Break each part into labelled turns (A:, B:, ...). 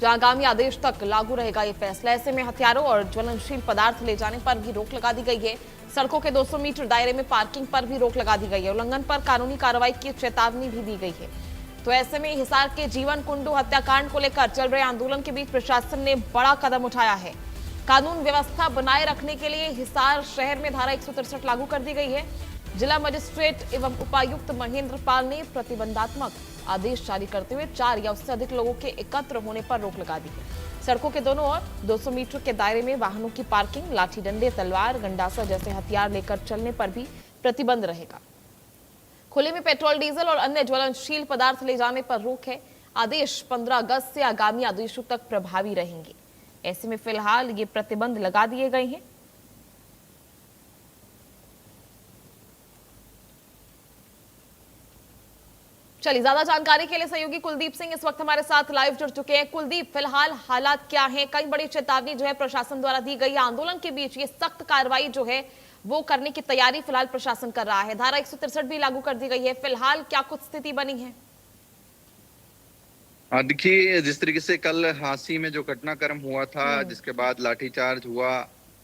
A: जहां आगामी आदेश तक लागू रहेगा ये फैसला। ऐसे में हथियारों और ज्वलनशील पदार्थ ले जाने पर भी रोक लगा दी गई है। सड़कों के 200 मीटर दायरे में पार्किंग पर भी रोक लगा दी गई है। उल्लंघन पर कानूनी कार्रवाई की चेतावनी भी दी गई है। तो ऐसे में हिसार के जीवन कुंडू हत्याकांड को लेकर चल रहे आंदोलन के बीच प्रशासन ने बड़ा कदम उठाया है। कानून व्यवस्था बनाए रखने के लिए हिसार शहर में धारा 163 लागू कर दी गई है। जिला मजिस्ट्रेट एवं उपायुक्त महेंद्र पाल ने प्रतिबंधात्मक आदेश जारी करते हुए 4 या उससे अधिक लोगों के एकत्र होने पर रोक लगा दी है। सड़कों के दोनों ओर 200 मीटर के दायरे में वाहनों की पार्किंग, लाठी डंडे, तलवार, गंडासा जैसे हथियार लेकर चलने पर भी प्रतिबंध रहेगा। खुले में पेट्रोल, डीजल और अन्य ज्वलनशील पदार्थ ले जाने पर रोक है। आदेश 15 अगस्त से आगामी आदेशों तक प्रभावी रहेंगे। ऐसे में फिलहाल ये प्रतिबंध लगा दिए गए हैं। चलिए, ज्यादा जानकारी के लिए सहयोगी कुलदीप सिंह इस वक्त हमारे साथ लाइव जुड़ चुके हैं। कुलदीप, फिलहाल हालात क्या हैं? कई बड़ी चेतावनी जो है प्रशासन द्वारा दी गई है। आंदोलन के बीच ये सख्त कार्रवाई जो है वो करने की तैयारी फिलहाल प्रशासन कर रहा है। धारा 163 भी लागू कर दी गई है। फिलहाल क्या कुछ स्थिति बनी है?
B: देखिए, जिस तरीके से कल हांसी में जो घटनाक्रम हुआ था, जिसके बाद लाठीचार्ज हुआ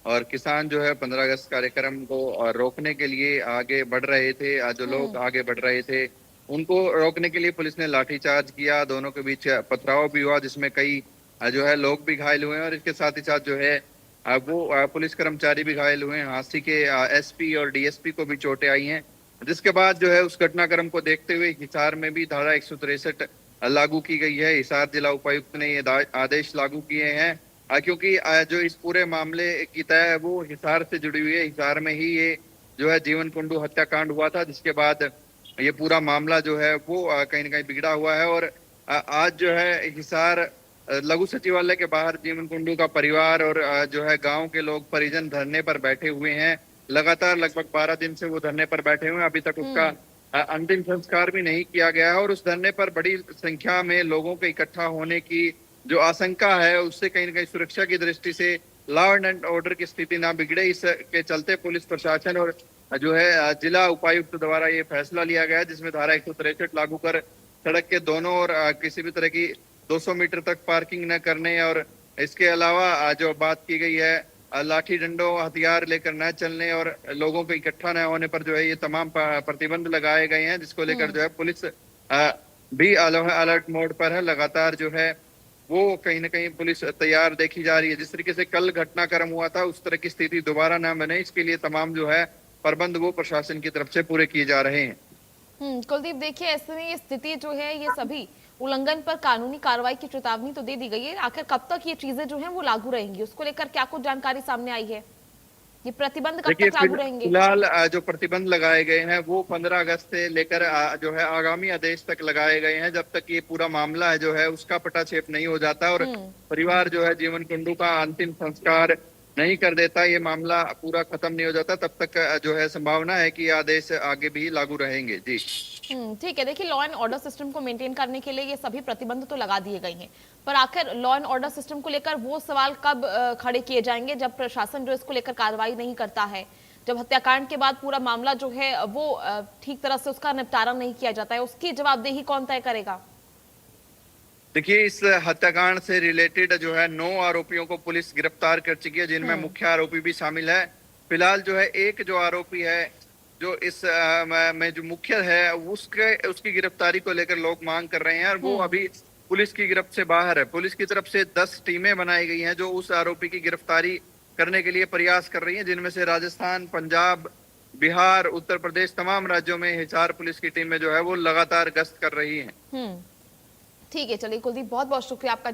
B: और किसान जो है 15 अगस्त कार्यक्रम को रोकने के लिए आगे बढ़ रहे थे, जो लोग आगे बढ़ रहे थे उनको रोकने के लिए पुलिस ने लाठीचार्ज किया। दोनों के बीच पथराव भी हुआ, जिसमें कई जो है लोग भी घायल हुए हैं और इसके साथ ही साथ जो है वो पुलिस कर्मचारी भी घायल हुए हैं। हांसी के एसपी और डीएसपी को भी चोटें आई हैं। जिसके बाद जो है उस घटनाक्रम को देखते हुए हिसार में भी धारा 163 लागू की गई है। हिसार जिला उपायुक्त ने ये आदेश लागू किए हैं क्योंकि जो इस पूरे मामले की तय है वो हिसार से जुड़ी हुई है। हिसार में ही ये जो है जीवन कुंडू हत्याकांड हुआ था, जिसके बाद ये पूरा मामला जो है वो कहीं न कहीं बिगड़ा हुआ है। और आज जो है हिसार लघु सचिवालय के बाहर जीवन कुंडू का परिवार और जो है गांव के लोग परिजन धरने पर बैठे हुए हैं। लगातार लगभग 12 दिन से वो धरने पर बैठे हुए हैं। अभी तक उसका अंतिम संस्कार भी नहीं किया गया है और उस धरने पर बड़ी संख्या में लोगों के इकट्ठा होने की जो आशंका है, उससे कहीं न कहीं सुरक्षा की दृष्टि से लॉ एंड ऑर्डर की स्थिति ना बिगड़े, इसके चलते पुलिस प्रशासन और जो है जिला उपायुक्त द्वारा ये फैसला लिया गया है, जिसमें धारा 163 लागू कर सड़क के दोनों ओर किसी भी तरह की 200 मीटर तक पार्किंग न करने और इसके अलावा जो बात की गई है लाठी डंडों, हथियार लेकर न चलने और लोगों को इकट्ठा न होने पर जो है ये तमाम प्रतिबंध लगाए गए हैं, जिसको लेकर जो है पुलिस भी अलर्ट मोड पर है। लगातार जो है वो कहीं न कहीं पुलिस तैयार देखी जा रही है। जिस तरीके से कल घटनाक्रम हुआ था उस तरह की स्थिति दोबारा न बने, इसके लिए तमाम जो है प्रबंध वो प्रशासन की तरफ से पूरे किए जा रहे हैं।
A: कुलदीप, देखिए, ऐसे में ये स्थिति जो है ये सभी उल्लंघन पर कानूनी कार्रवाई की चेतावनी तो दे दी गई है। आखिर कब तक ये चीजें जो हैं वो लागू रहेंगी, उसको लेकर क्या कुछ जानकारी सामने आई है? ये प्रतिबंध कब तक लागू रहेंगे?
B: फिलहाल जो प्रतिबंध लगाए गए हैं वो 15 अगस्त से लेकर जो है आगामी आदेश तक लगाए गए हैं। जब तक ये पूरा मामला है जो है उसका पटाक्षेप नहीं हो जाता और परिवार जो है जीवन कुंडू का अंतिम संस्कार नहीं कर देता, ये मामला पूरा खत्म नहीं हो जाता, तब तक जो है संभावना है कि आदेश आगे भी लागू रहेंगे। जी
A: ठीक है। देखिए, लॉ एंड ऑर्डर सिस्टम को मेंटेन करने के लिए ये सभी प्रतिबंध तो लगा दिए गए हैं, पर आखिर लॉ एंड ऑर्डर सिस्टम को लेकर वो सवाल कब खड़े किए जाएंगे जब प्रशासन जो इसको लेकर कार्रवाई नहीं करता है, जब हत्याकांड के बाद पूरा मामला जो है वो ठीक तरह से उसका निपटारा नहीं किया जाता है, उसकी जवाबदेही कौन तय करेगा?
B: देखिए, इस हत्याकांड से रिलेटेड जो है 9 आरोपियों को पुलिस गिरफ्तार कर चुकी है, जिनमें मुख्य आरोपी भी शामिल है। फिलहाल जो है एक जो आरोपी है जो इस में जो मुख्य है उसकी गिरफ्तारी को लेकर लोग मांग कर रहे हैं और वो अभी पुलिस की गिरफ्त से बाहर है। पुलिस की तरफ से 10 टीमें बनाई गई हैं जो उस आरोपी की गिरफ्तारी करने के लिए प्रयास कर रही हैं, जिनमें से राजस्थान, पंजाब, बिहार, उत्तर प्रदेश, तमाम राज्यों में हिसार पुलिस की टीमें जो है वो लगातार गश्त कर रही है।
A: ठीक है, चलिए कुलदीप, बहुत बहुत शुक्रिया आपका।